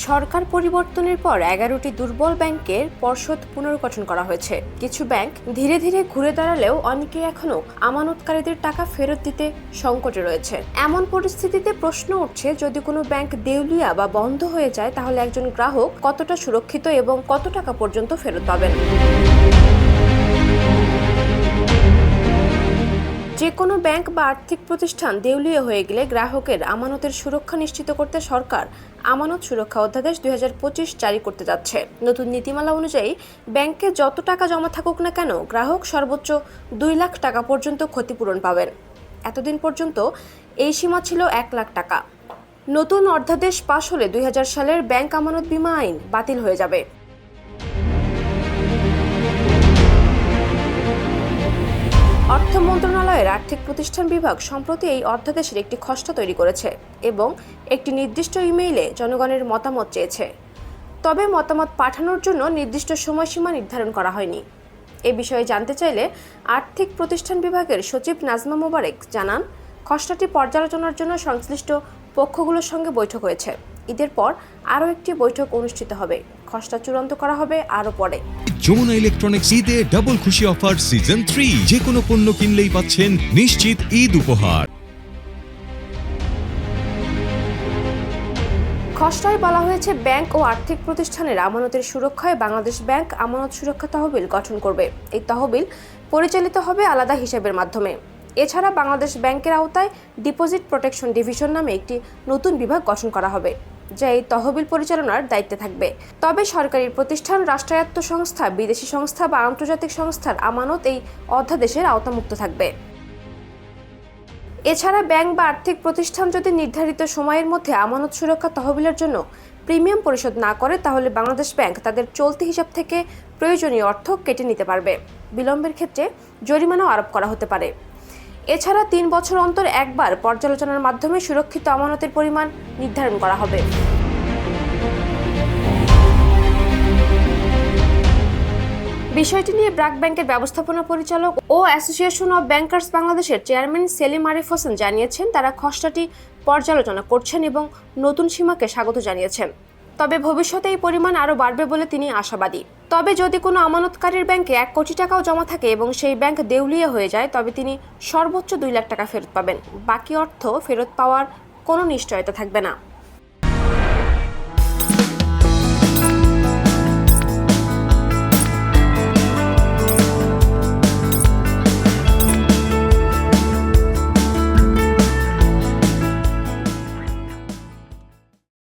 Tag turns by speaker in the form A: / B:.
A: সরকার পরিবর্তনের পর 11টি দুর্বল ব্যাংকের পর্ষদ পুনর্গঠন করা হয়েছে। কিছু ব্যাংক ধীরে ধীরে ঘুরে দাঁড়ালেও অনেকে এখনো আমানতকারীদের টাকা ফেরত দিতে সংকটে রয়েছে। এমন পরিস্থিতিতে প্রশ্ন উঠছে, যদি কোনো ব্যাংক দেউলিয়া বা বন্ধ হয়ে যায় তাহলে একজন গ্রাহক কতটা সুরক্ষিত এবং কত টাকা পর্যন্ত ফেরত পাবেন। যে কোনো ব্যাংক বা আর্থিক প্রতিষ্ঠান দেউলিয়া হয়ে গেলে গ্রাহকের আমানতের সুরক্ষা নিশ্চিত করতে সরকার আমানত সুরক্ষা অধ্যাদেশ 2025 জারি করতে যাচ্ছে। নতুন নীতিমালা অনুযায়ী ব্যাংকে যত টাকা জমা থাকুক না কেন, গ্রাহক সর্বোচ্চ 2 লাখ টাকা পর্যন্ত ক্ষতিপূরণ পাবেন। এতদিন পর্যন্ত এই সীমা ছিল 1 লাখ টাকা। নতুন অধ্যাদেশ পাশ হলে 2000 সালের ব্যাংক আমানত বীমা আইন বাতিল হয়ে যাবে। অর্থ মন্ত্রণালয়ের আর্থিক প্রতিষ্ঠান বিভাগ সম্প্রতি এই অধ্যাদেশের একটি খসড়া তৈরি করেছে এবং একটি নির্দিষ্ট ইমেইলে জনগণের মতামত চেয়েছে। তবে মতামত পাঠানোর জন্য নির্দিষ্ট সময়সীমা নির্ধারণ করা হয়নি। এ বিষয়ে জানতে চাইলে আর্থিক প্রতিষ্ঠান বিভাগের সচিব নাজমা মোবারক জানান, খসড়াটি পর্যালোচনার জন্য সংশ্লিষ্ট পক্ষগুলোর সঙ্গে বৈঠক হয়েছে। ঈদের পর আরও একটি বৈঠক অনুষ্ঠিত হবে। খসড়া চূড়ান্ত করা হবে আরও পরে।
B: যমুনা ইলেকট্রনিক্স ঈদে ডাবল খুশি অফার সিজন 3, যে কোনো পণ্য কিনলেই পাচ্ছেন নিশ্চিত ঈদ উপহার।
A: খসড়ায় বলা হয়েছে, ব্যাংক ও আর্থিক প্রতিষ্ঠানের আমানতের সুরক্ষায় বাংলাদেশ ব্যাংক আমানত সুরক্ষা তহবিল গঠন করবে। এই তহবিল পরিচালিত হবে আলাদা হিসাবের মাধ্যমে। এছাড়া বাংলাদেশ ব্যাংকের আওতায় ডিপোজিট প্রোটেকশন ডিভিশন নামে একটি নতুন বিভাগ গঠন করা হবে, যা এই তহবিল পরিচালনার দায়িত্বে থাকবে। তবে সরকারি প্রতিষ্ঠান, রাষ্ট্রায়ত্ত সংস্থা, বিদেশি সংস্থা বা আন্তর্জাতিক সংস্থার আমানত এই অধ্যাদেশের আওতামুক্ত থাকবে। এছাড়া ব্যাংক বা আর্থিক প্রতিষ্ঠান যদি নির্ধারিত সময়ের মধ্যে আমানত সুরক্ষা তহবিলের জন্য প্রিমিয়াম পরিশোধ না করে, তাহলে বাংলাদেশ ব্যাংক তাদের চলতি হিসাব থেকে প্রয়োজনীয় অর্থ কেটে নিতে পারবে। বিলম্বের ক্ষেত্রে জরিমানাও আরোপ করা হতে পারে। এছাড়া 3 বছর অন্তর একবার পর্যালোচনার মাধ্যমে সুরক্ষিত আমানতের পরিমাণ নির্ধারণ করা হবে। বিষয়টি নিয়ে ব্র্যাক ব্যাংকের ব্যবস্থাপনা পরিচালক ও অ্যাসোসিয়েশন অব ব্যাংকার্স বাংলাদেশের চেয়ারম্যান সেলিম আরিফ হোসেন জানিয়েছেন, তারা খসড়াটি পর্যালোচনা করছেন এবং নতুন সীমাকে স্বাগত জানিয়েছেন। তবে ভবিষ্যতে এই পরিমাণ আরও বাড়বে বলে তিনি আশাবাদী। তবে যদি কোনো আমানতকারীর ব্যাংকে 1 কোটি টাকাও জমা থাকে এবং সেই ব্যাংক দেউলিয়া হয়ে যায়, তবে তিনি সর্বোচ্চ 2 লাখ টাকা ফেরত পাবেন। বাকি অর্থ ফেরত পাওয়ার কোনো নিশ্চয়তা থাকবে না।